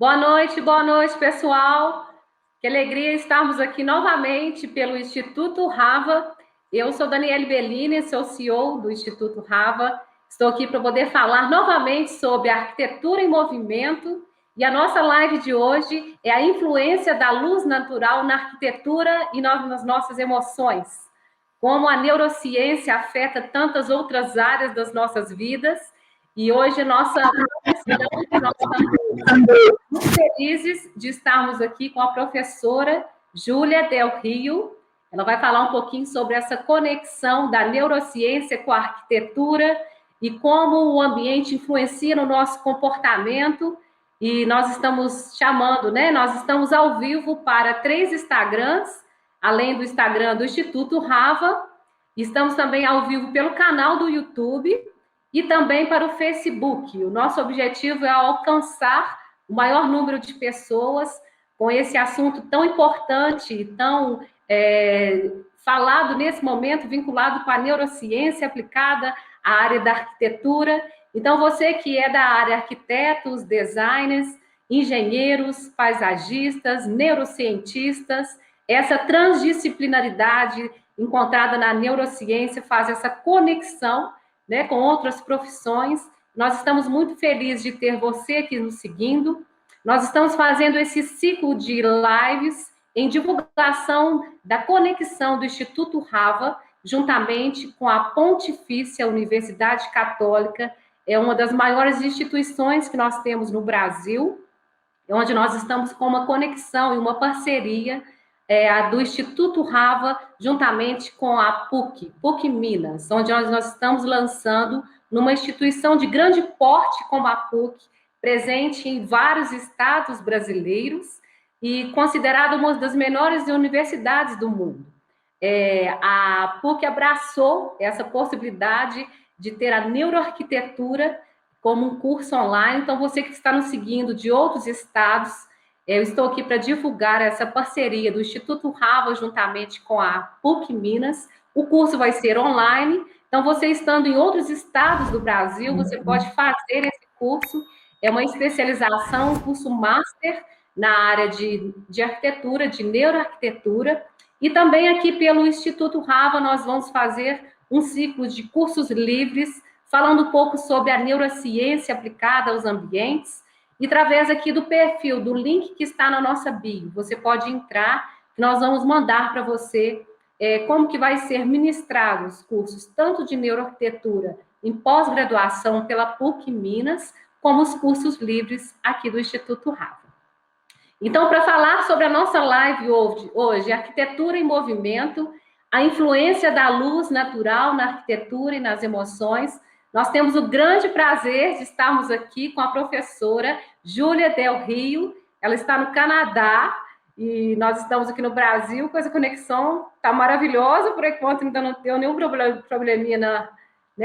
Boa noite, pessoal. Que alegria estarmos aqui novamente pelo Instituto Rava. Eu sou Daniele Bellini, sou CEO do Instituto Rava. Estou aqui para poder falar novamente sobre arquitetura em movimento. E a nossa live de hoje é a influência da luz natural na arquitetura e nas nossas emoções. Como a neurociência afeta tantas outras áreas das nossas vidas. E hoje nós estamos muito felizes de estarmos aqui com a professora Júlia Del Rio. Ela vai falar um pouquinho sobre essa conexão da neurociência com a arquitetura e como o ambiente influencia no nosso comportamento. E nós estamos chamando, né? Nós estamos ao vivo para 3 Instagrams, além do Instagram do Instituto Rava. Estamos também ao vivo pelo canal do YouTube e também para o Facebook. O nosso objetivo é alcançar o maior número de pessoas com esse assunto tão importante e tão falado nesse momento, vinculado com a neurociência aplicada à área da arquitetura. Então, você que é da área arquitetos, designers, engenheiros, paisagistas, neurocientistas, essa transdisciplinaridade encontrada na neurociência faz essa conexão, né, com outras profissões. Nós estamos muito felizes de ter você aqui nos seguindo. Nós estamos fazendo esse ciclo de lives em divulgação da conexão do Instituto Rava, juntamente com a Pontifícia Universidade Católica. É uma das maiores instituições que nós temos no Brasil, onde nós estamos com uma conexão e uma parceria do Instituto Rava, juntamente com a PUC Minas, onde nós estamos lançando numa instituição de grande porte como a PUC, presente em vários estados brasileiros e considerada uma das menores universidades do mundo. A PUC abraçou essa possibilidade de ter a neuroarquitetura como um curso online. Então, você que está nos seguindo de outros estados, eu estou aqui para divulgar essa parceria do Instituto Rava juntamente com a PUC Minas. O curso vai ser online, então você estando em outros estados do Brasil, você pode fazer esse curso. É uma especialização, um curso master na área de arquitetura, de neuroarquitetura. E também aqui pelo Instituto Rava nós vamos fazer um ciclo de cursos livres, falando um pouco sobre a neurociência aplicada aos ambientes. E através aqui do perfil, do link que está na nossa bio, você pode entrar, que nós vamos mandar para você como que vai ser ministrado os cursos, tanto de neuroarquitetura em pós-graduação pela PUC Minas, como os cursos livres aqui do Instituto Rava. Então, para falar sobre a nossa live hoje, arquitetura em movimento, a influência da luz natural na arquitetura e nas emoções, nós temos o grande prazer de estarmos aqui com a professora Júlia Del Rio. Ela está no Canadá e nós estamos aqui no Brasil, com essa conexão está maravilhosa, por enquanto ainda não deu nenhum probleminha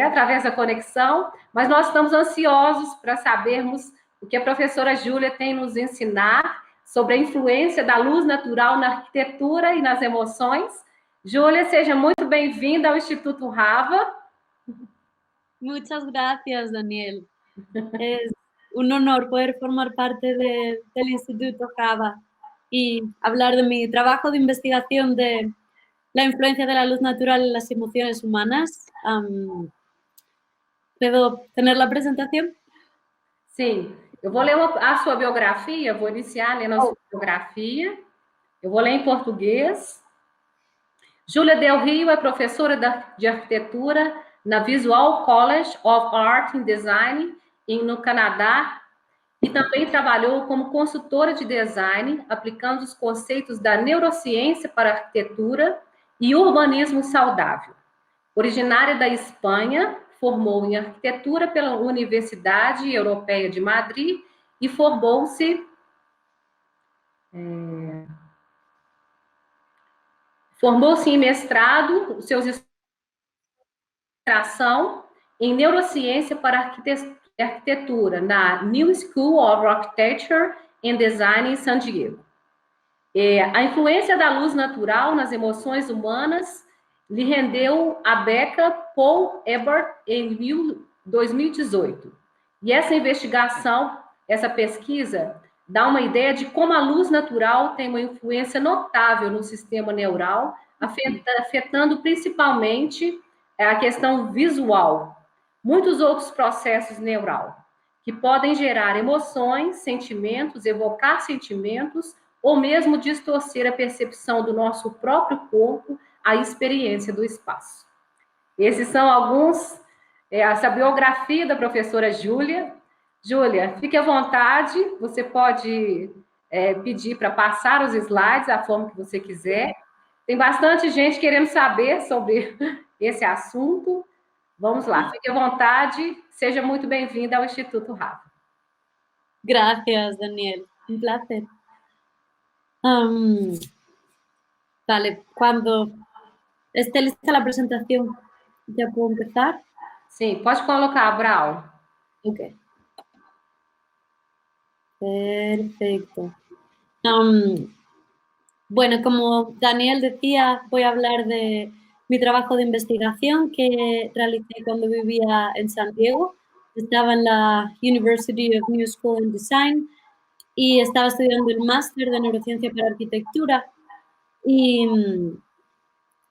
através da conexão, mas nós estamos ansiosos para sabermos o que a professora Júlia tem nos ensinar sobre a influência da luz natural na arquitetura e nas emoções. Júlia, seja muito bem-vinda ao Instituto Rava. Muchas gracias, Daniel. Es un honor poder formar parte del Instituto Rava y hablar de mi trabajo de investigación de la influencia de la luz natural en las emociones humanas. ¿Puedo tener la presentación? Sim. Eu vou ler a sua biografia, vou iniciar lendo a sua biografia. Eu vou ler em português. Júlia Del Rio é professora de arquitetura na Visual College of Art and Design no Canadá e também trabalhou como consultora de design, aplicando os conceitos da neurociência para a arquitetura e urbanismo saudável. Originária da Espanha, formou em arquitetura pela Universidade Europeia de Madrid e formou-se em mestrado, seus em neurociência para arquitetura na New School of Architecture and Design em San Diego. A influência da luz natural nas emoções humanas lhe rendeu a beca Paul Ebert em 2018. E essa investigação, essa pesquisa, dá uma ideia de como a luz natural tem uma influência notável no sistema neural, afetando principalmente a questão visual. Muitos outros processos neural, que podem gerar emoções, sentimentos, evocar sentimentos, ou mesmo distorcer a percepção do nosso próprio corpo, a experiência do espaço. Esses são alguns, essa biografia da professora Júlia. Júlia, fique à vontade, você pode pedir para passar os slides da forma que você quiser. Tem bastante gente querendo saber sobre esse assunto. Vamos lá, fique à vontade, seja muito bem-vinda ao Instituto Rafa. Gracias, Daniel, un placer. Vale, cuando esté lista la presentación, ¿ya puedo empezar? Sí, pode colocar, Brau. Ok. Perfecto. Bueno, como Daniel decía, voy a hablar de mi trabajo de investigación que realicé cuando vivía en San Diego. Estaba en la University of New School and Design y estaba estudiando el máster de neurociencia para arquitectura. Y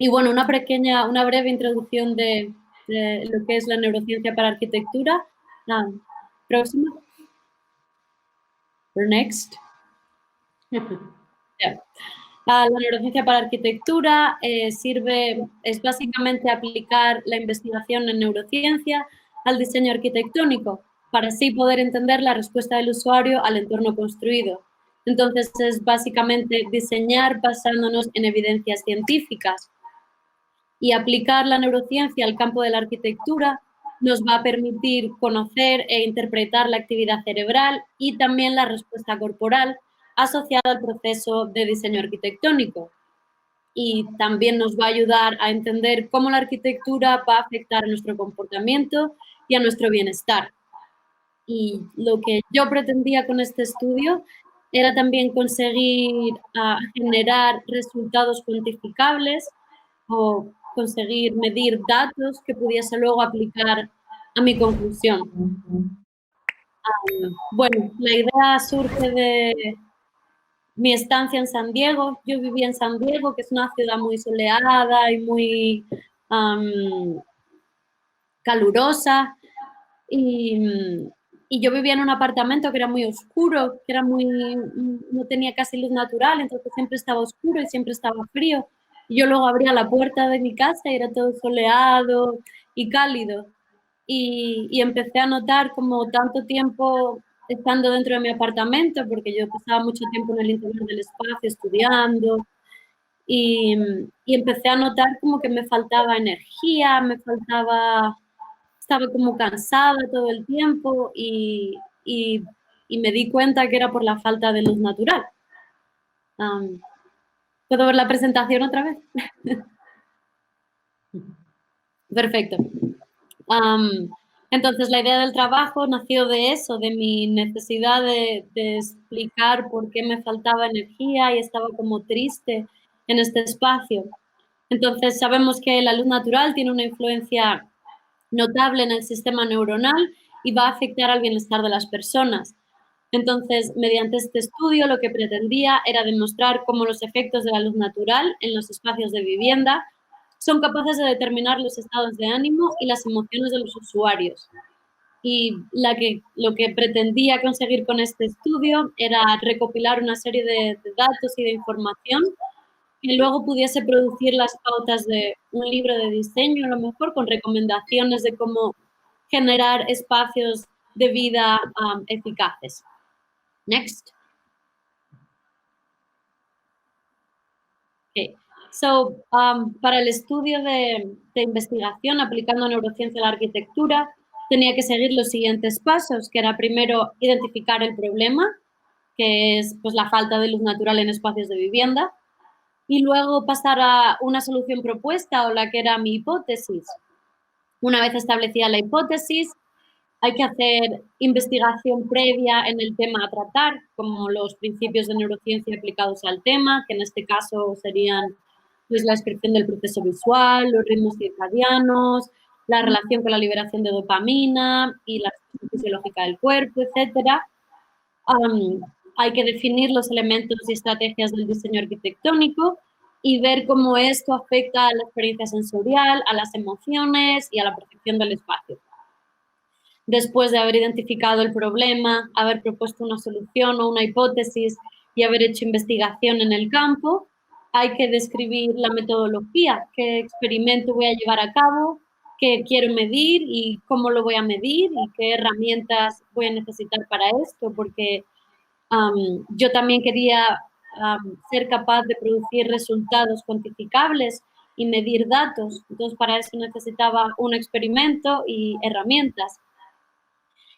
bueno, una breve introducción de lo que es la neurociencia para arquitectura. Próxima. Next. Yeah. La neurociencia para arquitectura es básicamente aplicar la investigación en neurociencia al diseño arquitectónico para así poder entender la respuesta del usuario al entorno construido. Entonces es básicamente diseñar basándonos en evidencias científicas y aplicar la neurociencia al campo de la arquitectura nos va a permitir conocer e interpretar la actividad cerebral y también la respuesta corporal asociada al proceso de diseño arquitectónico. Y también nos va a ayudar a entender cómo la arquitectura va a afectar a nuestro comportamiento y a nuestro bienestar. Y lo que yo pretendía con este estudio era también conseguir generar resultados cuantificables o conseguir medir datos que pudiese luego aplicar a mi conclusión. Bueno, la idea surge de mi estancia en San Diego. Yo vivía en San Diego, que es una ciudad muy soleada y muy calurosa. Y yo vivía en un apartamento que era muy oscuro, que era no tenía casi luz natural, entonces siempre estaba oscuro y siempre estaba frío. Y yo luego abría la puerta de mi casa y era todo soleado y cálido. Y empecé a notar como tanto tiempo estando dentro de mi apartamento, porque yo pasaba mucho tiempo en el interior del espacio estudiando, y empecé a notar como que me faltaba energía, estaba como cansada todo el tiempo y me di cuenta que era por la falta de luz natural. ¿Puedo ver la presentación otra vez? Perfecto. Entonces, la idea del trabajo nació de eso, de mi necesidad de explicar por qué me faltaba energía y estaba como triste en este espacio. Entonces, sabemos que la luz natural tiene una influencia notable en el sistema neuronal y va a afectar al bienestar de las personas. Entonces, mediante este estudio, lo que pretendía era demostrar cómo los efectos de la luz natural en los espacios de vivienda son capaces de determinar los estados de ánimo y las emociones de los usuarios. Y lo que pretendía conseguir con este estudio era recopilar una serie de datos y de información que luego pudiese producir las pautas de un libro de diseño, a lo mejor con recomendaciones de cómo generar espacios de vida eficaces. Next. Okay. So, para el estudio de investigación aplicando neurociencia a la arquitectura, tenía que seguir los siguientes pasos, que era primero identificar el problema, que es pues, la falta de luz natural en espacios de vivienda, y luego pasar a una solución propuesta o la que era mi hipótesis. Una vez establecida la hipótesis, hay que hacer investigación previa en el tema a tratar, como los principios de neurociencia aplicados al tema, que en este caso serían pues, la descripción del proceso visual, los ritmos circadianos, la relación con la liberación de dopamina y la respuesta fisiológica del cuerpo, etc. hay que definir los elementos y estrategias del diseño arquitectónico y ver cómo esto afecta a la experiencia sensorial, a las emociones y a la percepción del espacio. Después de haber identificado el problema, haber propuesto una solución o una hipótesis y haber hecho investigación en el campo, hay que describir la metodología, qué experimento voy a llevar a cabo, qué quiero medir y cómo lo voy a medir y qué herramientas voy a necesitar para esto, porque yo también quería ser capaz de producir resultados cuantificables y medir datos. Entonces, para eso necesitaba un experimento y herramientas.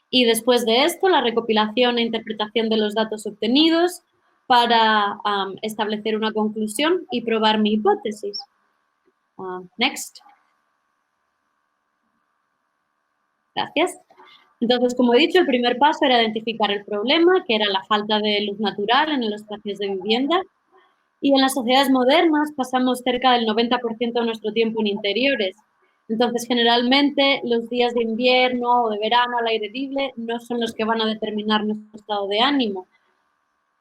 Y después de esto, la recopilación e interpretación de los datos obtenidos para establecer una conclusión y probar mi hipótesis. Next. Gracias. Entonces, como he dicho, el primer paso era identificar el problema, que era la falta de luz natural en los espacios de vivienda. Y en las sociedades modernas pasamos cerca del 90% de nuestro tiempo en interiores. Entonces, generalmente, los días de invierno o de verano al aire libre no son los que van a determinar nuestro estado de ánimo.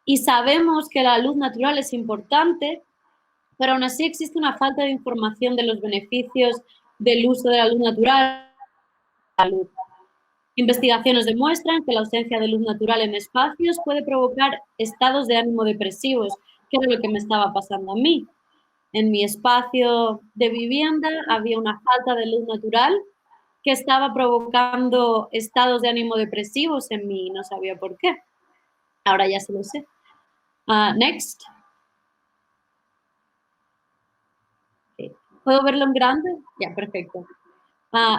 Y sabemos que la luz natural es importante, pero aún así existe una falta de información de los beneficios del uso de la luz natural. Investigaciones demuestran que la ausencia de luz natural en espacios puede provocar estados de ánimo depresivos, que era lo que me estaba pasando a mí. En mi espacio de vivienda había una falta de luz natural que estaba provocando estados de ánimo depresivos en mí, no sabía por qué. Ahora ya se lo sé. Next. ¿Puedo verlo en grande? Ya, perfecto.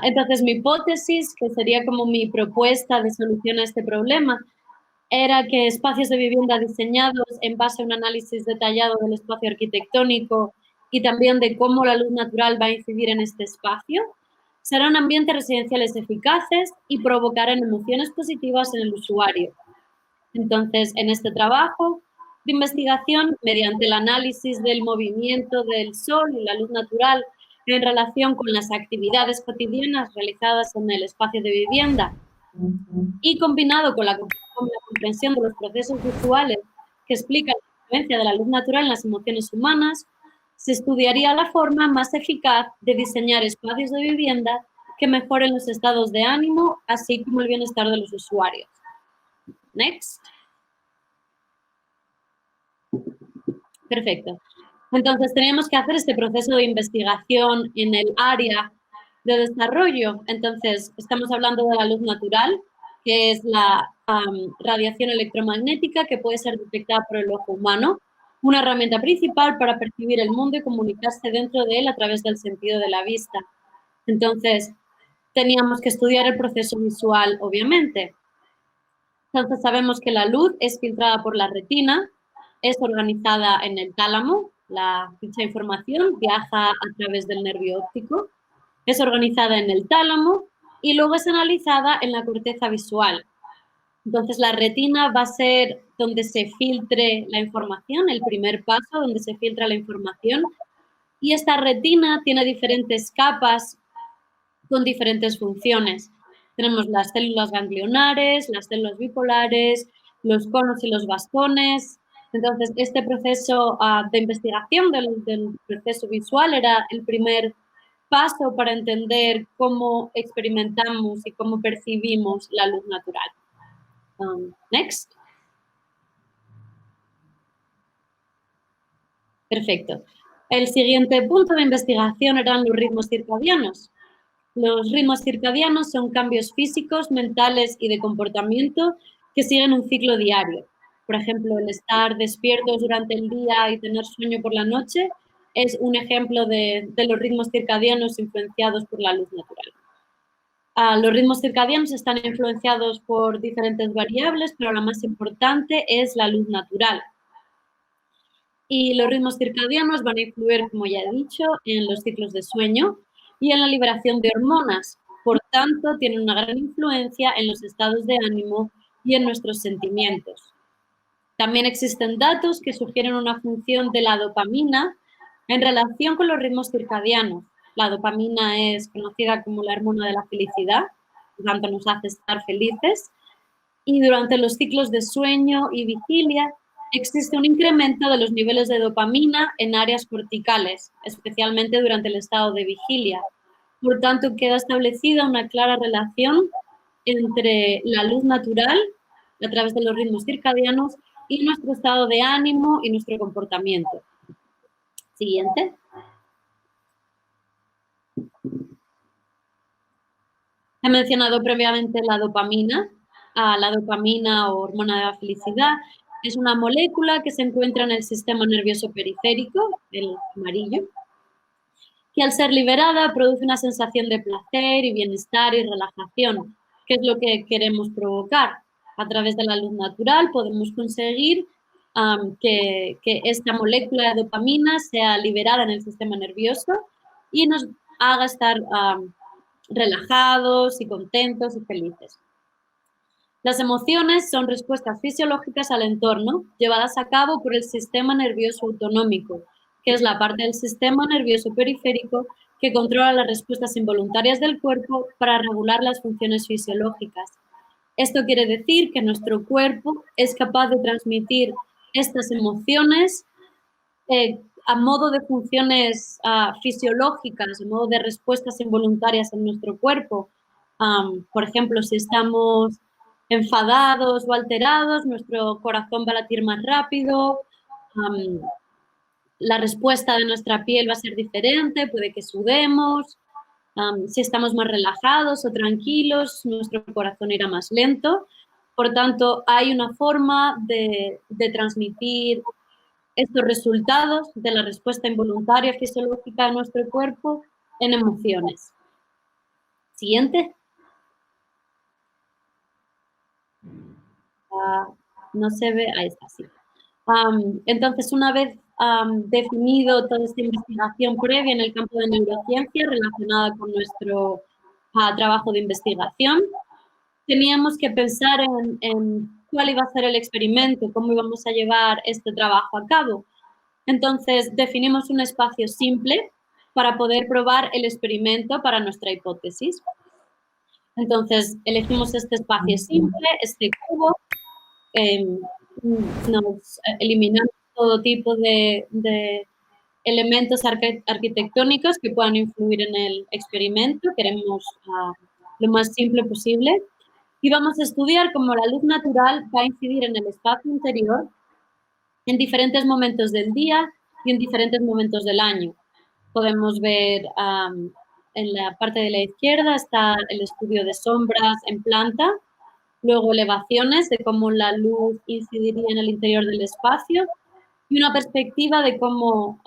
Entonces, mi hipótesis, que sería como mi propuesta de solución a este problema, era que espacios de vivienda diseñados en base a un análisis detallado del espacio arquitectónico y también de cómo la luz natural va a incidir en este espacio, serán ambientes residenciales eficaces y provocarán emociones positivas en el usuario. Entonces, en este trabajo de investigación, mediante el análisis del movimiento del sol y la luz natural en relación con las actividades cotidianas realizadas en el espacio de vivienda y combinado con la comprensión de los procesos visuales que explican la influencia de la luz natural en las emociones humanas, se estudiaría la forma más eficaz de diseñar espacios de vivienda que mejoren los estados de ánimo, así como el bienestar de los usuarios. Next. Perfecto. Entonces, tenemos que hacer este proceso de investigación en el área de desarrollo. Entonces, estamos hablando de la luz natural, que es la radiación electromagnética que puede ser detectada por el ojo humano, una herramienta principal para percibir el mundo y comunicarse dentro de él a través del sentido de la vista. Entonces, teníamos que estudiar el proceso visual, obviamente. Entonces, sabemos que la luz es filtrada por la retina, es organizada en el tálamo, dicha información viaja a través del nervio óptico, es organizada en el tálamo y luego es analizada en la corteza visual. Entonces, la retina va a ser donde se filtre la información, el primer paso donde se filtra la información. Y esta retina tiene diferentes capas con diferentes funciones. Tenemos las células ganglionares, las células bipolares, los conos y los bastones. Entonces, este proceso de investigación del proceso visual era el primer paso para entender cómo experimentamos y cómo percibimos la luz natural. Next. Perfecto. El siguiente punto de investigación eran los ritmos circadianos. Los ritmos circadianos son cambios físicos, mentales y de comportamiento que siguen un ciclo diario. Por ejemplo, el estar despiertos durante el día y tener sueño por la noche es un ejemplo de los ritmos circadianos influenciados por la luz natural. Los ritmos circadianos están influenciados por diferentes variables, pero la más importante es la luz natural. Y los ritmos circadianos van a influir, como ya he dicho, en los ciclos de sueño y en la liberación de hormonas. Por tanto, tienen una gran influencia en los estados de ánimo y en nuestros sentimientos. También existen datos que sugieren una función de la dopamina en relación con los ritmos circadianos. La dopamina es conocida como la hormona de la felicidad, por tanto nos hace estar felices. Y durante los ciclos de sueño y vigilia existe un incremento de los niveles de dopamina en áreas corticales, especialmente durante el estado de vigilia. Por tanto, queda establecida una clara relación entre la luz natural, a través de los ritmos circadianos, y nuestro estado de ánimo y nuestro comportamiento. Siguiente. He mencionado previamente la dopamina. La dopamina o hormona de la felicidad es una molécula que se encuentra en el sistema nervioso periférico, el amarillo, que al ser liberada produce una sensación de placer y bienestar y relajación, que es lo que queremos provocar. A través de la luz natural podemos conseguir que esta molécula de dopamina sea liberada en el sistema nervioso y nos haga estar relajados y contentos y felices. Las emociones son respuestas fisiológicas al entorno llevadas a cabo por el sistema nervioso autonómico, que es la parte del sistema nervioso periférico que controla las respuestas involuntarias del cuerpo para regular las funciones fisiológicas. Esto quiere decir que nuestro cuerpo es capaz de transmitir estas emociones a modo de funciones fisiológicas, a modo de respuestas involuntarias en nuestro cuerpo. Por ejemplo, si estamos enfadados o alterados, nuestro corazón va a latir más rápido, la respuesta de nuestra piel va a ser diferente, puede que sudemos. Si estamos más relajados o tranquilos, nuestro corazón irá más lento. Por tanto, hay una forma de transmitir estos resultados de la respuesta involuntaria fisiológica de nuestro cuerpo en emociones. Siguiente. No se ve, ahí está, sí. Entonces, una vez definido toda esta investigación previa en el campo de neurociencia relacionada con nuestro trabajo de investigación, teníamos que pensar en cuál iba a ser el experimento, cómo íbamos a llevar este trabajo a cabo. Entonces, definimos un espacio simple para poder probar el experimento para nuestra hipótesis. Entonces, elegimos este espacio simple, este cubo, nos eliminamos todo tipo de elementos arquitectónicos que puedan influir en el experimento. Queremos lo más simple posible. Y vamos a estudiar cómo la luz natural va a incidir en el espacio interior en diferentes momentos del día y en diferentes momentos del año. Podemos ver en la parte de la izquierda está el estudio de sombras en planta, luego elevaciones de cómo la luz incidiría en el interior del espacio y una perspectiva de cómo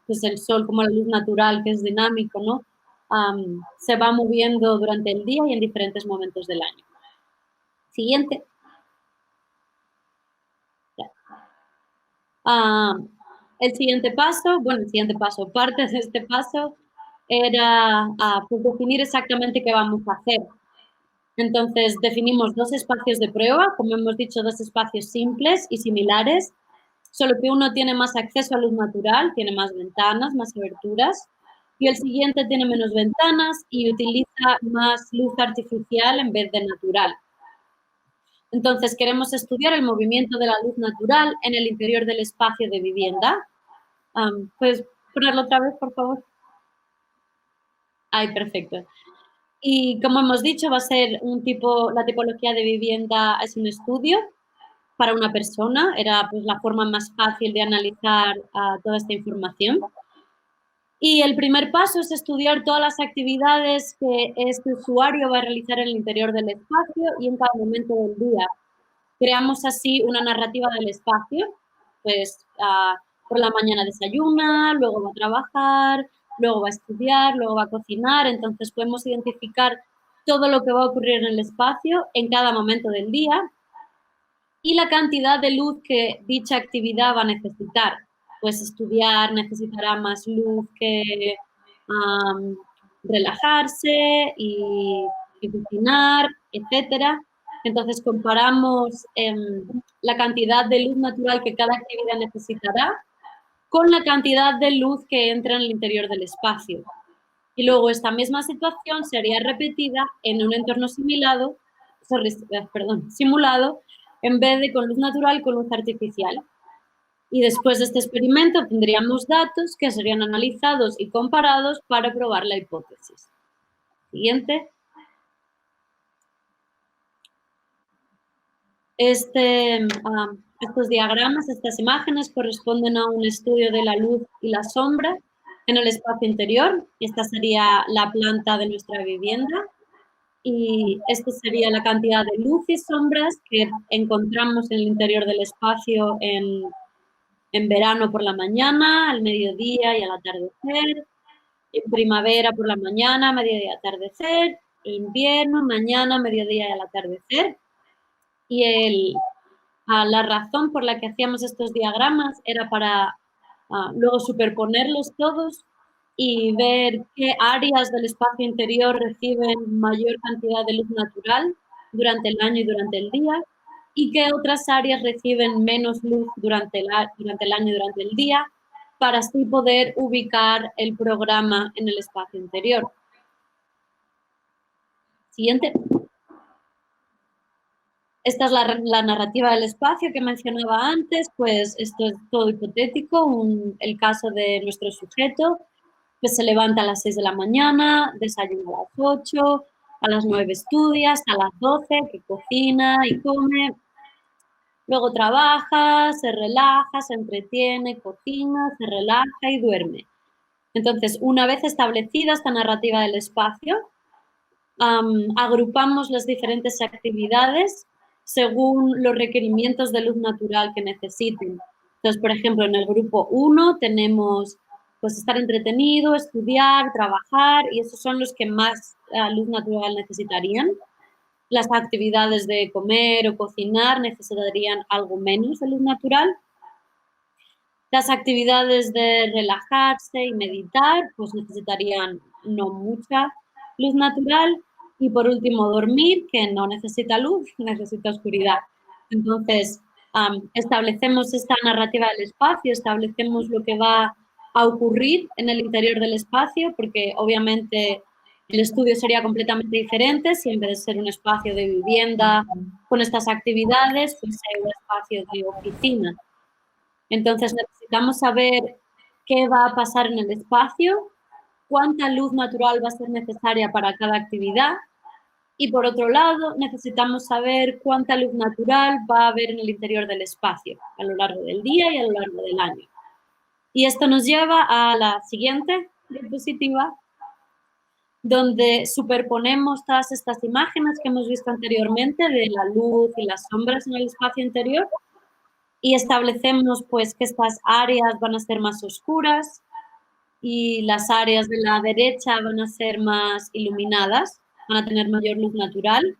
pues el sol, como la luz natural, que es dinámico, ¿no? Se va moviendo durante el día y en diferentes momentos del año. Siguiente. El siguiente paso, parte de este paso era pues definir exactamente qué vamos a hacer. Entonces, definimos dos espacios de prueba, como hemos dicho, dos espacios simples y similares, solo que uno tiene más acceso a luz natural, tiene más ventanas, más aberturas, y el siguiente tiene menos ventanas y utiliza más luz artificial en vez de natural. Entonces, queremos estudiar el movimiento de la luz natural en el interior del espacio de vivienda. ¿Puedes ponerlo otra vez, por favor? Ahí, perfecto. Y como hemos dicho, va a ser la tipología de vivienda es un estudio para una persona. Era pues la forma más fácil de analizar toda esta información. Y el primer paso es estudiar todas las actividades que este usuario va a realizar en el interior del espacio y en cada momento del día. Creamos así una narrativa del espacio, pues por la mañana desayuna, luego va a trabajar, luego va a estudiar, luego va a cocinar, entonces podemos identificar todo lo que va a ocurrir en el espacio en cada momento del día y la cantidad de luz que dicha actividad va a necesitar. Pues estudiar necesitará más luz que relajarse y cocinar, etcétera. Entonces comparamos la cantidad de luz natural que cada actividad necesitará con la cantidad de luz que entra en el interior del espacio. Y luego esta misma situación sería repetida en un entorno simulado en vez de con luz natural, con luz artificial. Y después de este experimento tendríamos datos que serían analizados y comparados para probar la hipótesis. Siguiente. Estos diagramas, estas imágenes corresponden a un estudio de la luz y la sombra en el espacio interior. Esta sería la planta de nuestra vivienda y esta sería la cantidad de luz y sombras que encontramos en el interior del espacio en verano por la mañana, al mediodía y al atardecer, en primavera por la mañana, mediodía y atardecer, invierno, mañana, mediodía y al atardecer. Y la razón por la que hacíamos estos diagramas era para luego superponerlos todos y ver qué áreas del espacio interior reciben mayor cantidad de luz natural durante el año y durante el día y qué otras áreas reciben menos luz durante el año y durante el día, para así poder ubicar el programa en el espacio interior. Siguiente. Esta es la narrativa del espacio que mencionaba antes, pues esto es todo hipotético. El caso de nuestro sujeto, pues se levanta a las 6 de la mañana, desayuna a las 8, a las 9 estudia, hasta las 12, que cocina y come. Luego trabaja, se relaja, se entretiene, cocina, se relaja y duerme. Entonces, una vez establecida esta narrativa del espacio, agrupamos las diferentes actividades según los requerimientos de luz natural que necesiten. Entonces, por ejemplo, en el grupo 1 tenemos pues estar entretenido, estudiar, trabajar, y esos son los que más luz natural necesitarían. Las actividades de comer o cocinar necesitarían algo menos de luz natural. Las actividades de relajarse y meditar pues necesitarían no mucha luz natural. Y por último, dormir, que no necesita luz, necesita oscuridad. Entonces, establecemos esta narrativa del espacio, establecemos lo que va a ocurrir en el interior del espacio, porque obviamente el estudio sería completamente diferente si en vez de ser un espacio de vivienda con estas actividades, fuese un espacio de oficina. Entonces, necesitamos saber qué va a pasar en el espacio, cuánta luz natural va a ser necesaria para cada actividad. Y por otro lado, necesitamos saber cuánta luz natural va a haber en el interior del espacio a lo largo del día y a lo largo del año. Y esto nos lleva a la siguiente diapositiva, donde superponemos todas estas imágenes que hemos visto anteriormente de la luz y las sombras en el espacio interior y establecemos pues que estas áreas van a ser más oscuras y las áreas de la derecha van a ser más iluminadas, van a tener mayor luz natural.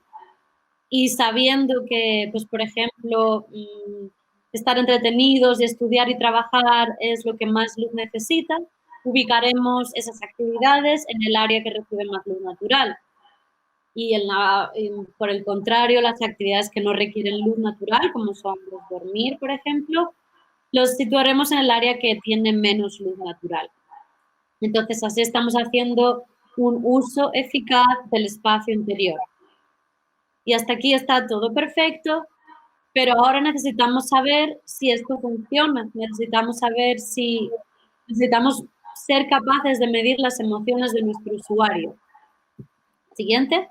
Y sabiendo que, pues, por ejemplo, estar entretenidos y estudiar y trabajar es lo que más luz necesita, ubicaremos esas actividades en el área que recibe más luz natural. Y por el contrario, las actividades que no requieren luz natural, como son dormir, por ejemplo, los situaremos en el área que tiene menos luz natural. Entonces, así estamos haciendo un uso eficaz del espacio interior. Y hasta aquí está todo perfecto, pero ahora necesitamos saber si esto funciona. Necesitamos ser capaces de medir las emociones de nuestro usuario. Siguiente.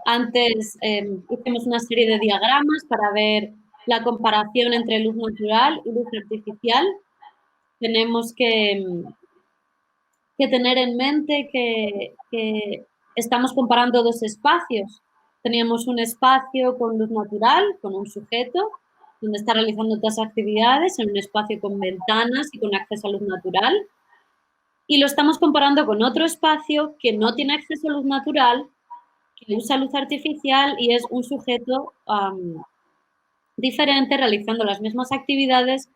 Antes hicimos una serie de diagramas para ver la comparación entre luz natural y luz artificial. Tenemos que tener en mente que estamos comparando dos espacios. Teníamos un espacio con luz natural, con un sujeto, donde está realizando otras actividades, en un espacio con ventanas y con acceso a luz natural. Y lo estamos comparando con otro espacio que no tiene acceso a luz natural, que usa luz artificial y es un sujeto diferente realizando las mismas actividades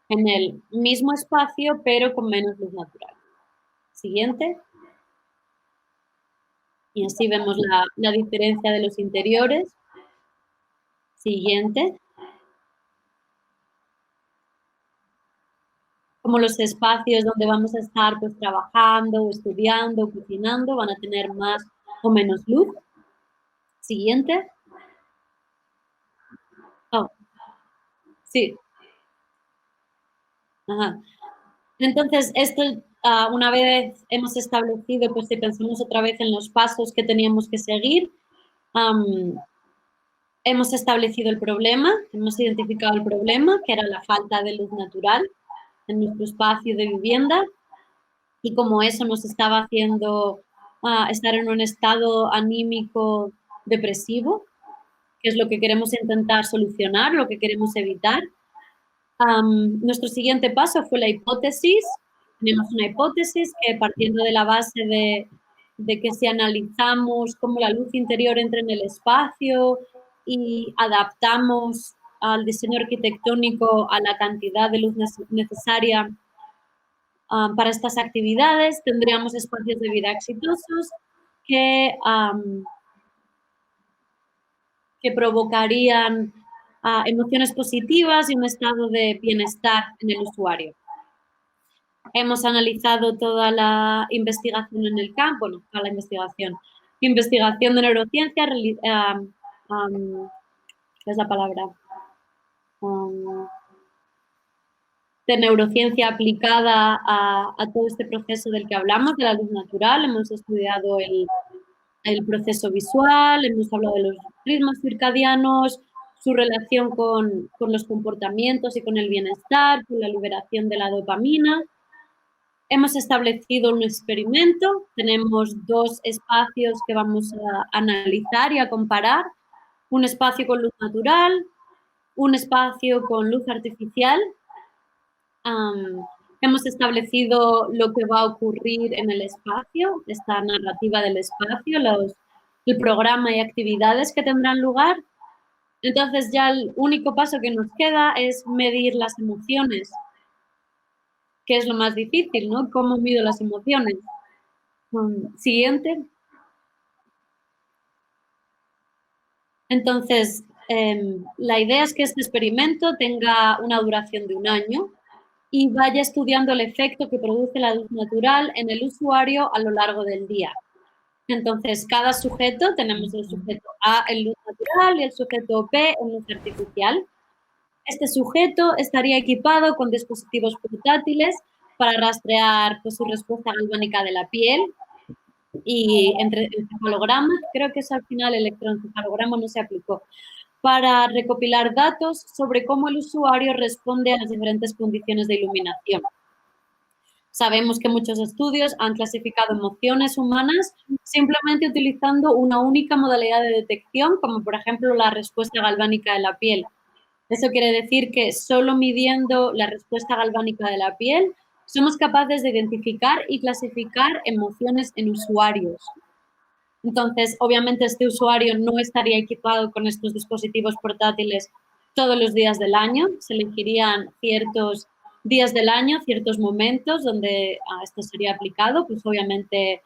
en el mismo espacio, pero con menos luz natural. Siguiente. Y así vemos la diferencia de los interiores. Siguiente. Como los espacios donde vamos a estar pues trabajando, estudiando, cocinando, van a tener más o menos luz. Siguiente. Oh, sí. Ajá. Entonces, esto, una vez hemos establecido, pues si pensamos otra vez en los pasos que teníamos que seguir, hemos establecido el problema, hemos identificado el problema, que era la falta de luz natural en nuestro espacio de vivienda, y como eso nos estaba haciendo estar en un estado anímico depresivo, que es lo que queremos intentar solucionar, lo que queremos evitar. Nuestro siguiente paso fue la hipótesis. Tenemos una hipótesis que, partiendo de la base de que si analizamos cómo la luz interior entra en el espacio y adaptamos al diseño arquitectónico a la cantidad de luz necesaria para estas actividades, tendríamos espacios de vida exitosos que provocarían emociones positivas y un estado de bienestar en el usuario. Hemos analizado toda la investigación en el campo, bueno, toda la investigación de neurociencia, ¿qué es la palabra? De neurociencia aplicada a todo este proceso del que hablamos, de la luz natural. Hemos estudiado el proceso visual, hemos hablado de los ritmos circadianos, su relación con los comportamientos y con el bienestar, con la liberación de la dopamina. Hemos establecido un experimento, tenemos 2 espacios que vamos a analizar y a comparar, un espacio con luz natural, un espacio con luz artificial. Hemos establecido lo que va a ocurrir en el espacio, esta narrativa del espacio, el programa y actividades que tendrán lugar. Entonces ya el único paso que nos queda es medir las emociones, que es lo más difícil, ¿no? ¿Cómo mido las emociones? Siguiente. Entonces, la idea es que este experimento tenga una duración de 1 año y vaya estudiando el efecto que produce la luz natural en el usuario a lo largo del día. Entonces, cada sujeto, tenemos el sujeto A en luz natural y el sujeto B en luz artificial. Este sujeto estaría equipado con dispositivos portátiles para rastrear, pues, su respuesta galvánica de la piel y entre el encefalograma, creo que es al final el electroencefalograma no se aplicó, para recopilar datos sobre cómo el usuario responde a las diferentes condiciones de iluminación. Sabemos que muchos estudios han clasificado emociones humanas simplemente utilizando una única modalidad de detección, como por ejemplo la respuesta galvánica de la piel. Eso quiere decir que solo midiendo la respuesta galvánica de la piel somos capaces de identificar y clasificar emociones en usuarios. Entonces, obviamente, este usuario no estaría equipado con estos dispositivos portátiles todos los días del año. Se elegirían ciertos días del año, ciertos momentos donde esto sería aplicado, pues obviamente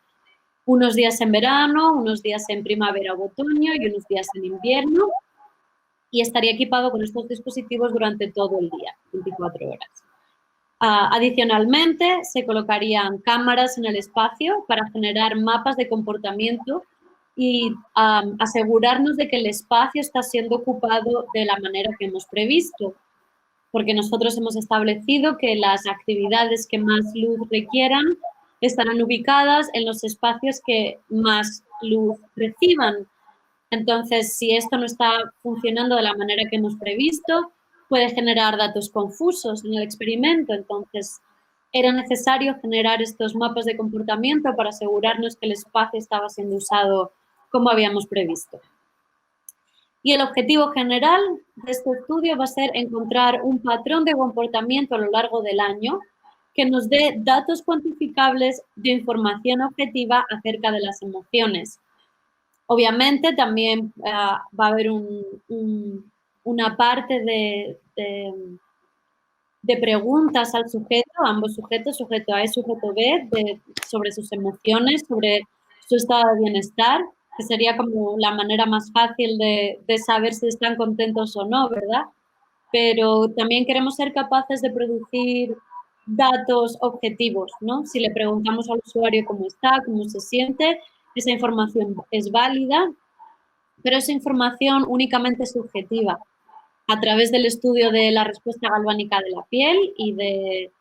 unos días en verano, unos días en primavera o otoño y unos días en invierno. Y estaría equipado con estos dispositivos durante todo el día, 24 horas. Adicionalmente, se colocarían cámaras en el espacio para generar mapas de comportamiento y asegurarnos de que el espacio está siendo ocupado de la manera que hemos previsto, porque nosotros hemos establecido que las actividades que más luz requieran estarán ubicadas en los espacios que más luz reciban. Entonces, si esto no está funcionando de la manera que hemos previsto, puede generar datos confusos en el experimento. Entonces, era necesario generar estos mapas de comportamiento para asegurarnos que el espacio estaba siendo usado como habíamos previsto. Y el objetivo general de este estudio va a ser encontrar un patrón de comportamiento a lo largo del año que nos dé datos cuantificables de información objetiva acerca de las emociones. Obviamente también va a haber una parte de preguntas al sujeto, a ambos sujetos, sujeto A y sujeto B, sobre sus emociones, sobre su estado de bienestar, que sería como la manera más fácil de saber si están contentos o no, ¿verdad? Pero también queremos ser capaces de producir datos objetivos, ¿no? Si le preguntamos al usuario cómo está, cómo se siente, esa información es válida, pero esa información únicamente es subjetiva. A través del estudio de la respuesta galvánica de la piel y de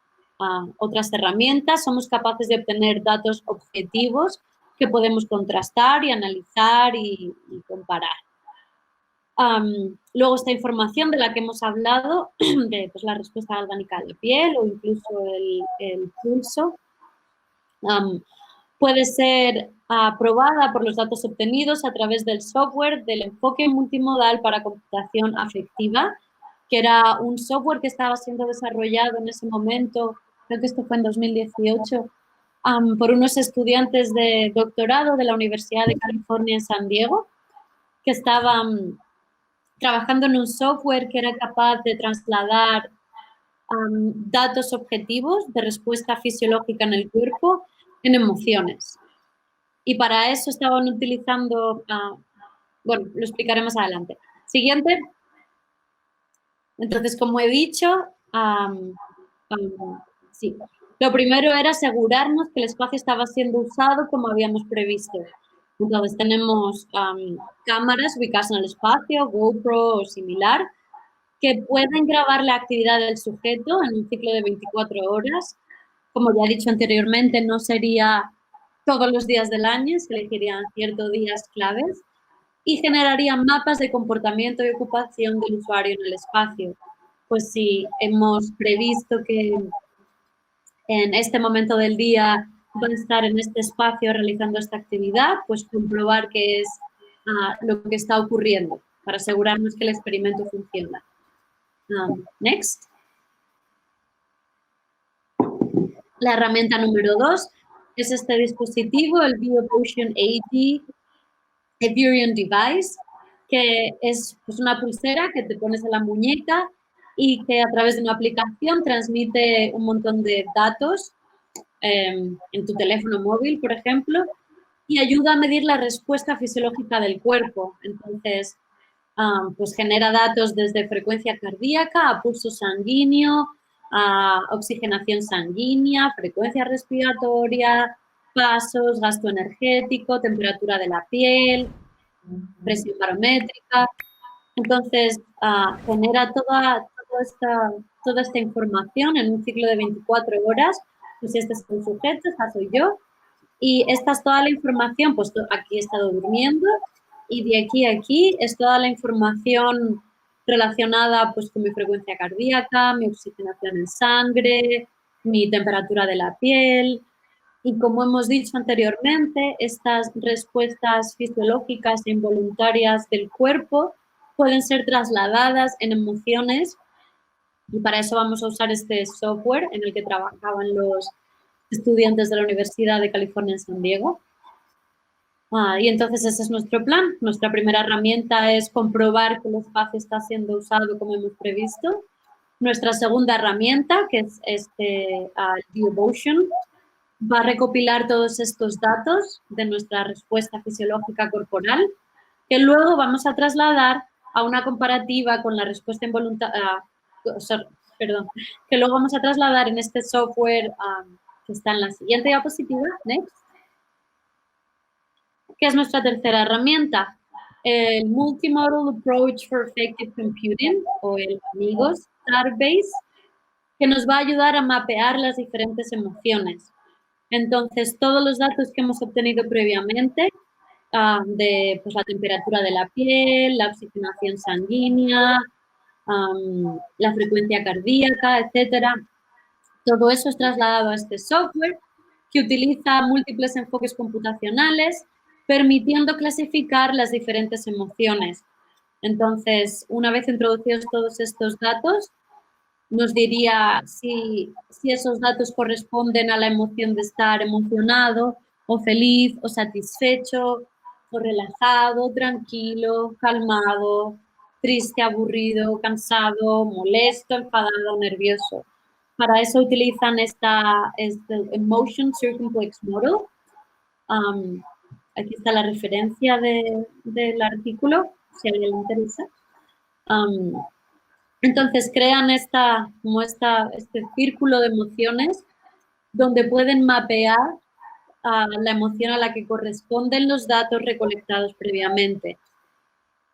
otras herramientas, somos capaces de obtener datos objetivos que podemos contrastar y analizar y comparar. Luego, esta información de la que hemos hablado, de pues, la respuesta galvánica de la piel o incluso el pulso, puede ser aprobada por los datos obtenidos a través del software del enfoque multimodal para computación afectiva, que era un software que estaba siendo desarrollado en ese momento, creo que esto fue en 2018, por unos estudiantes de doctorado de la Universidad de California en San Diego, que estaban trabajando en un software que era capaz de trasladar datos objetivos de respuesta fisiológica en el cuerpo en emociones. Y para eso estaban utilizando, bueno, lo explicaré más adelante. Siguiente. Entonces, como he dicho, sí. Lo primero era asegurarnos que el espacio estaba siendo usado como habíamos previsto. Entonces, tenemos cámaras ubicadas en el espacio, GoPro o similar, que pueden grabar la actividad del sujeto en un ciclo de 24 horas. Como ya he dicho anteriormente, no sería todos los días del año, se elegirían ciertos días claves y generarían mapas de comportamiento y ocupación del usuario en el espacio. Pues si hemos previsto que en este momento del día van a estar en este espacio realizando esta actividad, pues comprobar qué es lo que está ocurriendo para asegurarnos que el experimento funciona. Next. La herramienta número 2 es este dispositivo, el BioPotion AD Ethereum Device, que es pues, una pulsera que te pones en la muñeca y que a través de una aplicación transmite un montón de datos en tu teléfono móvil, por ejemplo, y ayuda a medir la respuesta fisiológica del cuerpo. Entonces, pues genera datos desde frecuencia cardíaca a pulso sanguíneo, a oxigenación sanguínea, frecuencia respiratoria, pasos, gasto energético, temperatura de la piel, presión barométrica. Entonces, genera toda esta información en un ciclo de 24 horas. Pues este es un sujeto, esta soy yo. Y esta es toda la información, pues aquí he estado durmiendo y de aquí a aquí es toda la información relacionada pues con mi frecuencia cardíaca, mi oxigenación en sangre, mi temperatura de la piel. Y como hemos dicho anteriormente, estas respuestas fisiológicas e involuntarias del cuerpo pueden ser trasladadas en emociones y para eso vamos a usar este software en el que trabajaban los estudiantes de la Universidad de California en San Diego. Y entonces ese es nuestro plan. Nuestra primera herramienta es comprobar que el espacio está siendo usado como hemos previsto. Nuestra segunda herramienta, que es BioPotion, va a recopilar todos estos datos de nuestra respuesta fisiológica corporal, que luego vamos a trasladar a una comparativa con la respuesta involuntaria, que luego vamos a trasladar en este software que está en la siguiente diapositiva, next, que es nuestra tercera herramienta, el Multimodal Approach for Effective Computing, o el AMIGOS Database, que nos va a ayudar a mapear las diferentes emociones. Entonces, todos los datos que hemos obtenido previamente, de pues, la temperatura de la piel, la oxigenación sanguínea, la frecuencia cardíaca, etcétera, todo eso es trasladado a este software que utiliza múltiples enfoques computacionales, permitiendo clasificar las diferentes emociones. Entonces, una vez introducidos todos estos datos, nos diría si esos datos corresponden a la emoción de estar emocionado o feliz o satisfecho o relajado, tranquilo, calmado, triste, aburrido, cansado, molesto, enfadado, nervioso. Para eso utilizan este Emotion Circumplex Model. Aquí está la referencia del artículo, si a alguien le interesa. Entonces crean este círculo de emociones donde pueden mapear la emoción a la que corresponden los datos recolectados previamente.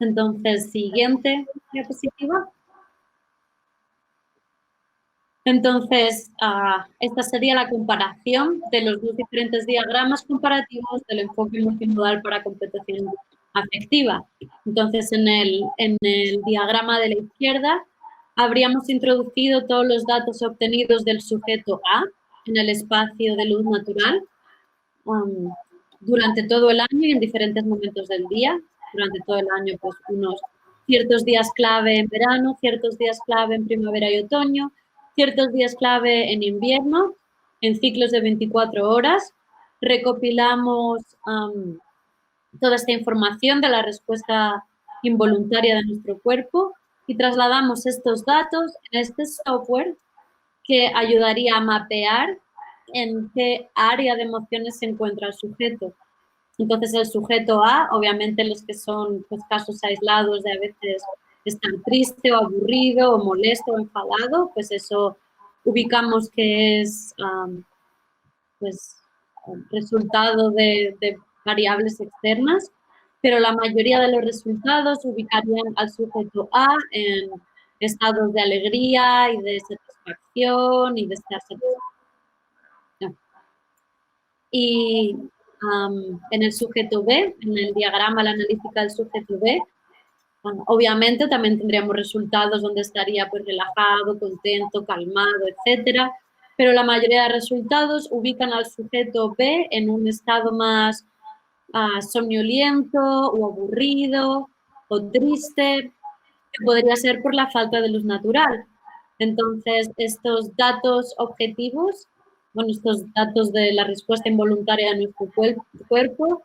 Entonces, siguiente diapositiva. Entonces, esta sería la comparación de los dos diferentes diagramas comparativos del enfoque multimodal para competencia afectiva. Entonces, en el diagrama de la izquierda, habríamos introducido todos los datos obtenidos del sujeto A en el espacio de luz natural durante todo el año y en diferentes momentos del día. Durante todo el año, pues unos ciertos días clave en verano, ciertos días clave en primavera y otoño, ciertos días clave en invierno, en ciclos de 24 horas. Recopilamos toda esta información de la respuesta involuntaria de nuestro cuerpo y trasladamos estos datos en este software que ayudaría a mapear en qué área de emociones se encuentra el sujeto. Entonces, el sujeto A, obviamente los que son pues, casos aislados de a veces estar triste o aburrido o molesto o enfadado, pues eso ubicamos que es pues, resultado de variables externas, pero la mayoría de los resultados ubicarían al sujeto A en estados de alegría y de satisfacción y de estar satisfacción. Y en el sujeto B, en el diagrama, la analítica del sujeto B, obviamente también tendríamos resultados donde estaría pues relajado, contento, calmado, etcétera, pero la mayoría de resultados ubican al sujeto B en un estado más somnoliento o aburrido o triste, que podría ser por la falta de luz natural. Entonces, estos datos objetivos, bueno, estos datos de la respuesta involuntaria de nuestro cuerpo,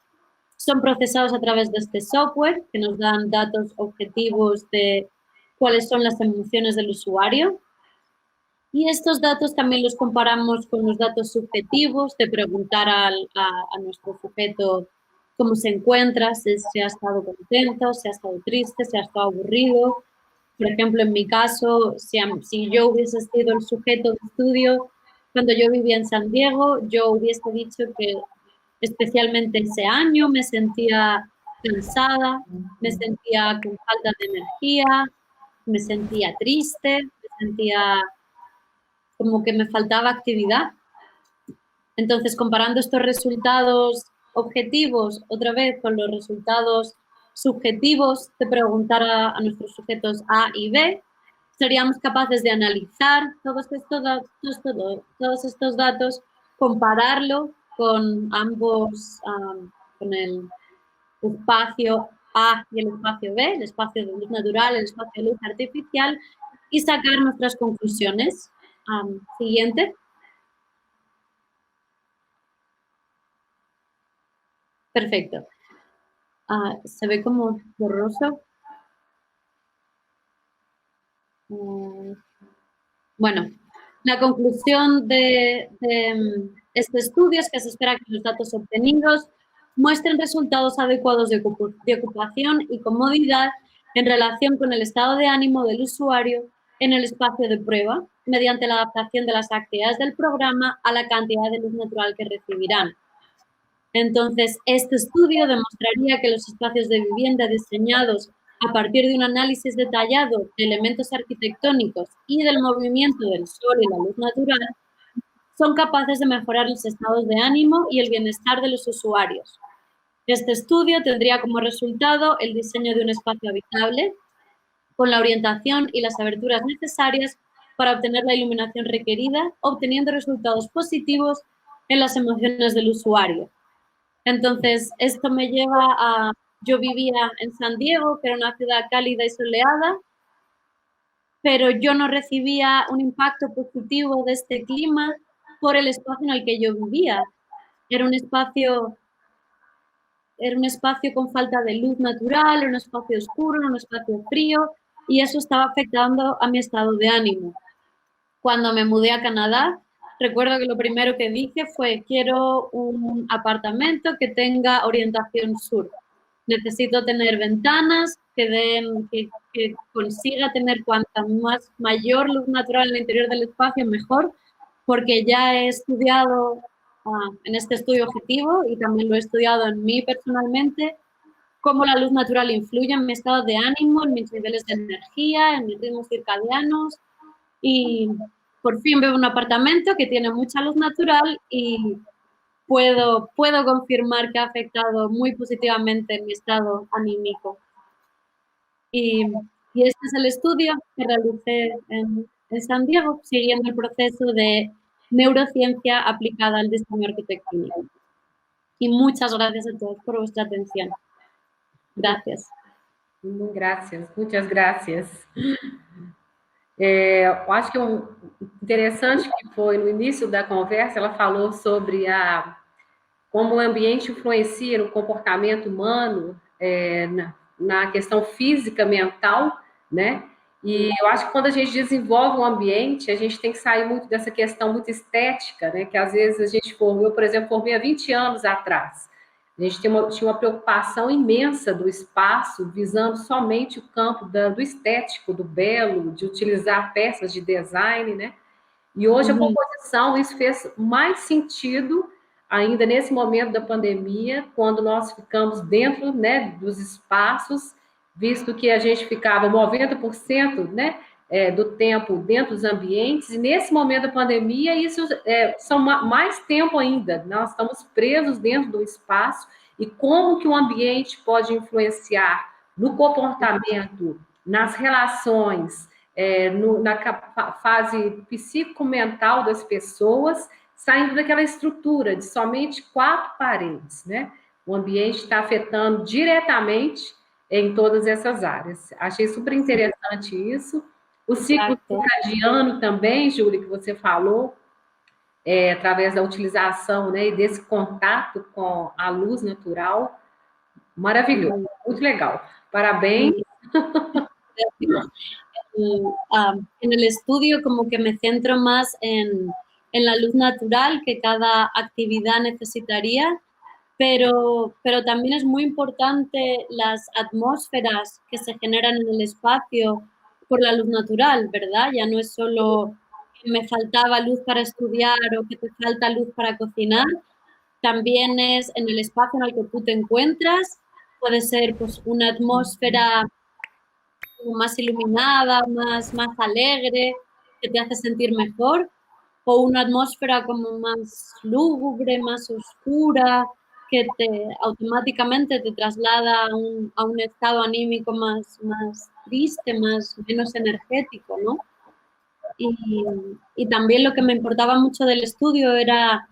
son procesados a través de este software que nos dan datos objetivos de cuáles son las emociones del usuario. Y estos datos también los comparamos con los datos subjetivos de preguntar a nuestro sujeto cómo se encuentra, si ha estado contento, si ha estado triste, si ha estado aburrido. Por ejemplo, en mi caso, si yo hubiese sido el sujeto de estudio cuando yo vivía en San Diego, yo hubiese dicho que especialmente ese año me sentía cansada, me sentía con falta de energía, me sentía triste, me sentía como que me faltaba actividad. Entonces, comparando estos resultados objetivos otra vez con los resultados subjetivos de preguntar a nuestros sujetos A y B, seríamos capaces de analizar todos estos datos, compararlo con ambos, con el espacio A y el espacio B, el espacio de luz natural, el espacio de luz artificial, y sacar nuestras conclusiones. Siguiente. Perfecto. Se ve como borroso. Bueno, la conclusión de este estudio es que se espera que los datos obtenidos muestren resultados adecuados de ocupación y comodidad en relación con el estado de ánimo del usuario en el espacio de prueba, mediante la adaptación de las actividades del programa a la cantidad de luz natural que recibirán. Entonces, este estudio demostraría que los espacios de vivienda diseñados a partir de un análisis detallado de elementos arquitectónicos y del movimiento del sol y la luz natural son capaces de mejorar los estados de ánimo y el bienestar de los usuarios. Este estudio tendría como resultado el diseño de un espacio habitable con la orientación y las aberturas necesarias para obtener la iluminación requerida, obteniendo resultados positivos en las emociones del usuario. Entonces, esto me lleva a... Yo vivía en San Diego, que era una ciudad cálida y soleada, pero yo no recibía un impacto positivo de este clima por el espacio en el que yo vivía. Era un espacio con falta de luz natural, era un espacio oscuro, era un espacio frío, y eso estaba afectando a mi estado de ánimo. Cuando me mudé a Canadá, recuerdo que lo primero que dije fue, quiero un apartamento que tenga orientación sur. Necesito tener ventanas que consiga tener cuanta mayor luz natural en el interior del espacio, mejor, porque ya he estudiado en este estudio objetivo y también lo he estudiado en mí personalmente, cómo la luz natural influye en mi estado de ánimo, en mis niveles de energía, en mis ritmos circadianos y por fin veo un apartamento que tiene mucha luz natural y puedo confirmar que ha afectado muy positivamente en mi estado anímico. Y este es el estudio que realicé en San Diego, siguiendo el proceso de neurociencia aplicada al diseño arquitectónico. Y muchas gracias a todos por vuestra atención. Gracias. Muitas graças. Eu acho que interessante que foi no início da conversa, ela falou sobre como o ambiente influencia no comportamento humano, na questão física, mental, né? E eu acho que quando a gente desenvolve um ambiente, a gente tem que sair muito dessa questão muito estética, né? Que às vezes a gente formou, eu, por exemplo, formei há 20 anos atrás. A gente tinha uma preocupação imensa do espaço, visando somente o campo do estético, do belo, de utilizar peças de design, né? E hoje a composição, isso fez mais sentido ainda nesse momento da pandemia, quando nós ficamos dentro, né, dos espaços, visto que a gente ficava 90%, né, do tempo dentro dos ambientes, e nesse momento da pandemia, isso são mais tempo ainda. Nós estamos presos dentro do espaço, e como que o ambiente pode influenciar no comportamento, nas relações, na fase psicomental das pessoas, saindo daquela estrutura de somente 4 paredes, né? O ambiente está afetando diretamente em todas essas áreas. Achei super interessante isso. O ciclo circadiano também, Júlia, que você falou, através da utilização, né, e desse contato com a luz natural, maravilhoso, muito legal. Parabéns. En el estudio como que me centro más en la luz natural que cada actividad necesitaría, pero también es muy importante las atmósferas que se generan en el espacio por la luz natural, ¿verdad? Ya no es solo que me faltaba luz para estudiar o que te falta luz para cocinar, también es en el espacio en el que tú te encuentras, puede ser pues una atmósfera más iluminada, más alegre, que te hace sentir mejor, o una atmósfera como más lúgubre, más oscura, que automáticamente te traslada a un estado anímico más triste, menos energético, ¿no? Y también lo que me importaba mucho del estudio era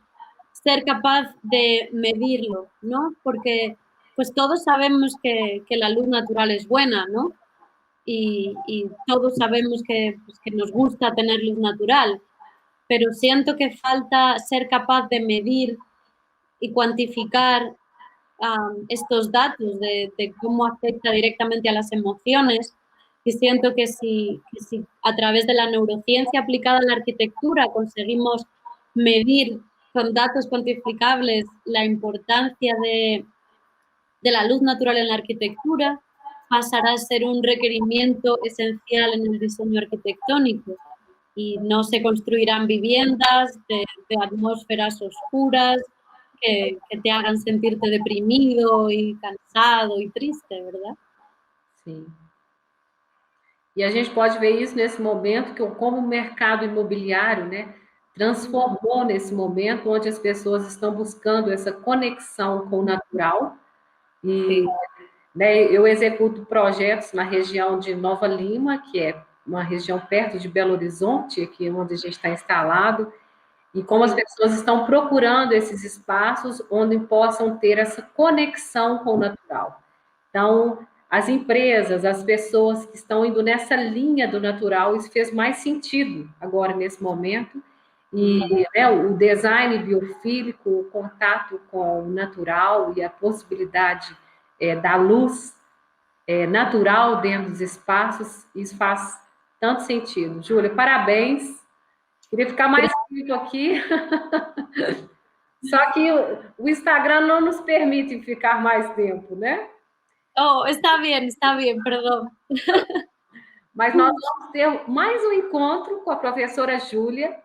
ser capaz de medirlo, ¿no? Porque pues todos sabemos que la luz natural es buena, ¿no? Y todos sabemos que nos gusta tener luz natural, pero siento que falta ser capaz de medir y cuantificar estos datos de cómo afecta directamente a las emociones, y siento que si a través de la neurociencia aplicada a la arquitectura conseguimos medir con datos cuantificables la importancia de la luz natural en la arquitectura, pasará a ser un requerimiento esencial en el diseño arquitectónico y no se construirán viviendas de atmósferas oscuras que te hagan sentirte deprimido y cansado y triste, ¿verdad? Sim. E a gente pode ver isso nesse momento, como o mercado imobiliário, né, transformou nesse momento, onde as pessoas estão buscando essa conexão com o natural. E né, eu executo projetos na região de Nova Lima, que é uma região perto de Belo Horizonte, aqui onde a gente está instalado, e como as pessoas estão procurando esses espaços onde possam ter essa conexão com o natural. Então, as empresas, as pessoas que estão indo nessa linha do natural, isso fez mais sentido agora, nesse momento, e né, o design biofílico, o contato com o natural e a possibilidade da luz natural dentro dos espaços, isso faz tanto sentido. Júlia, parabéns. Queria ficar mais tempo aqui. Só que o Instagram não nos permite ficar mais tempo, né? Oh, está bien, perdón. Mas nós vamos ter mais um encontro com a professora Júlia.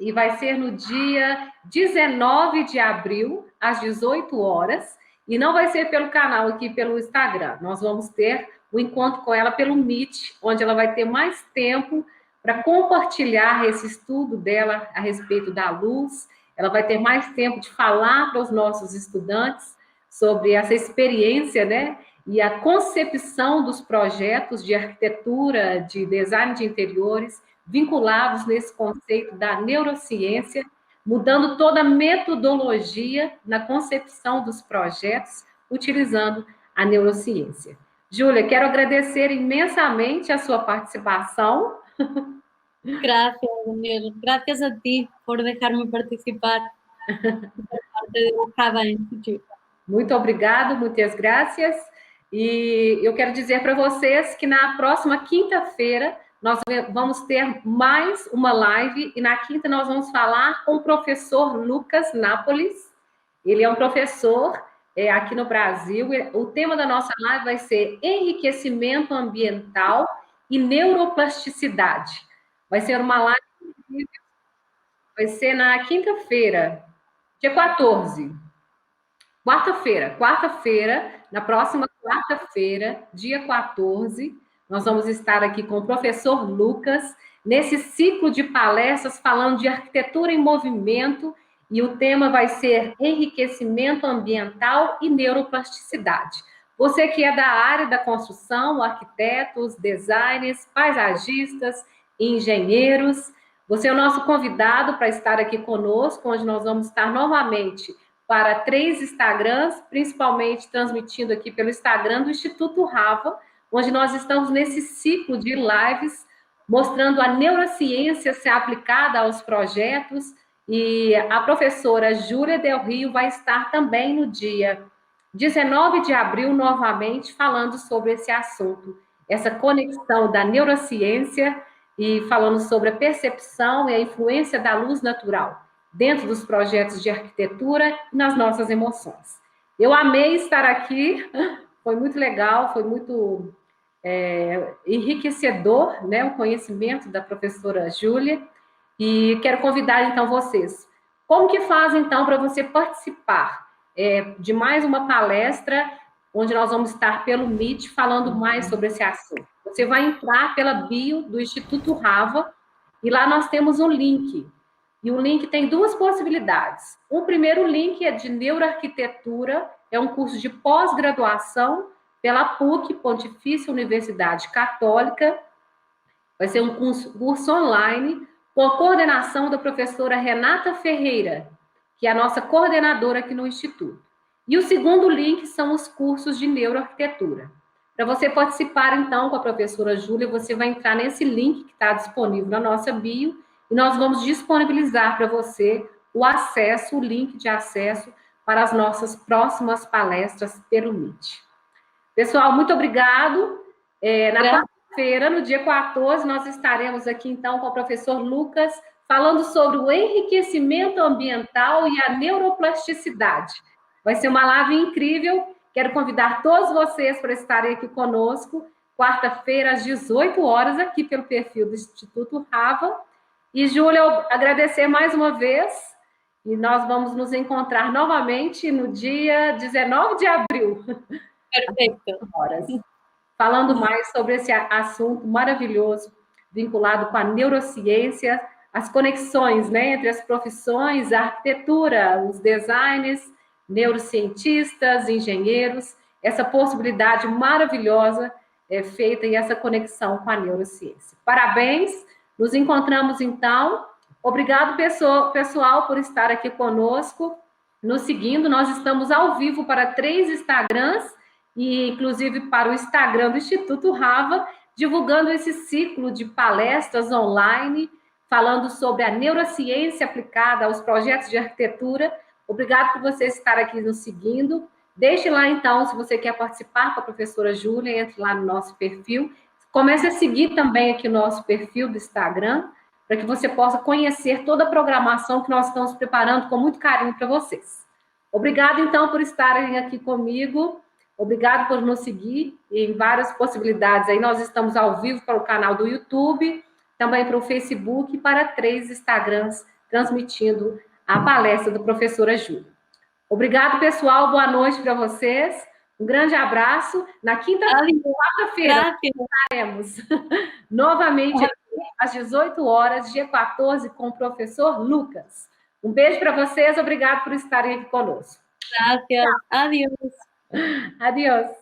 e vai ser no dia 19 de abril, às 18 horas, e não vai ser pelo canal aqui, pelo Instagram. Nós vamos ter o encontro com ela pelo Meet, onde ela vai ter mais tempo para compartilhar esse estudo dela a respeito da luz. Ela vai ter mais tempo de falar para os nossos estudantes sobre essa experiência, né? E a concepção dos projetos de arquitetura, de design de interiores, vinculados nesse conceito da neurociência, mudando toda a metodologia na concepção dos projetos, utilizando a neurociência. Júlia, quero agradecer imensamente a sua participação. Gracias, Daniel. Gracias a ti por dejarme participar por parte de Java Institute. Muito obrigado, muitas graças. E eu quero dizer para vocês que na próxima quinta-feira nós vamos ter mais uma live, e na quinta nós vamos falar com o professor Lucas Nápoles. Ele é um professor aqui no Brasil. O tema da nossa live vai ser enriquecimento ambiental e neuroplasticidade. Vai ser uma live, vai ser na quinta-feira, dia 14. Quarta-feira, na próxima quarta-feira, dia 14, nós vamos estar aqui com o professor Lucas, nesse ciclo de palestras falando de arquitetura em movimento, e o tema vai ser enriquecimento ambiental e neuroplasticidade. Você que é da área da construção, arquitetos, designers, paisagistas, engenheiros, você é o nosso convidado para estar aqui conosco, onde nós vamos estar novamente para 3 Instagrams, principalmente transmitindo aqui pelo Instagram do Instituto Rava, onde nós estamos nesse ciclo de lives, mostrando a neurociência ser aplicada aos projetos, e a professora Júlia Del Rio vai estar também no dia 19 de abril, novamente, falando sobre esse assunto, essa conexão da neurociência, e falando sobre a percepção e a influência da luz natural dentro dos projetos de arquitetura e nas nossas emoções. Eu amei estar aqui, foi muito legal, foi muito enriquecedor, né, o conhecimento da professora Júlia, e quero convidar, então, vocês. Como que faz, então, para você participar de mais uma palestra, onde nós vamos estar pelo Meet falando mais sobre esse assunto? Você vai entrar pela bio do Instituto Rava, e lá nós temos um link. E o link tem 2 possibilidades. O primeiro link é de neuroarquitetura, é um curso de pós-graduação pela PUC, Pontifícia Universidade Católica. Vai ser um curso online com a coordenação da professora Renata Ferreira, que é a nossa coordenadora aqui no Instituto. E o segundo link são os cursos de neuroarquitetura. Para você participar, então, com a professora Júlia, você vai entrar nesse link que está disponível na nossa bio, e nós vamos disponibilizar para você o acesso, o link de acesso para as nossas próximas palestras pelo Meet. Pessoal, muito obrigado. Na quarta-feira, no dia 14, nós estaremos aqui, então, com o professor Lucas, falando sobre o enriquecimento ambiental e a neuroplasticidade. Vai ser uma live incrível. Quero convidar todos vocês para estarem aqui conosco, quarta-feira, às 18 horas, aqui pelo perfil do Instituto Rava. E, Júlia, agradecer mais uma vez, e nós vamos nos encontrar novamente no dia 19 de abril. Perfeito. Horas, falando mais sobre esse assunto maravilhoso, vinculado com a neurociência, as conexões, né, entre as profissões, a arquitetura, os designers, neurocientistas, engenheiros, essa possibilidade maravilhosa feita e essa conexão com a neurociência. Parabéns, nos encontramos então. Obrigado, pessoal, por estar aqui conosco, nos seguindo. Nós estamos ao vivo para 3 Instagrams, e inclusive para o Instagram do Instituto Rava, divulgando esse ciclo de palestras online, falando sobre a neurociência aplicada aos projetos de arquitetura. Obrigado por vocês estarem aqui nos seguindo. Deixe lá, então, se você quer participar com a professora Júlia, entre lá no nosso perfil. Comece a seguir também aqui o nosso perfil do Instagram, para que você possa conhecer toda a programação que nós estamos preparando com muito carinho para vocês. Obrigada, então, por estarem aqui comigo. Obrigado por nos seguir em várias possibilidades. Aí nós estamos ao vivo para o canal do YouTube, também para o Facebook e para 3 Instagrams transmitindo a palestra da professora Júlia. Obrigado, pessoal. Boa noite para vocês. Um grande abraço. Na quarta-feira, estaremos novamente aqui, às 18 horas, dia 14, com o professor Lucas. Um beijo para vocês. Obrigado por estarem aqui conosco. Gracias. Adiós. Adiós.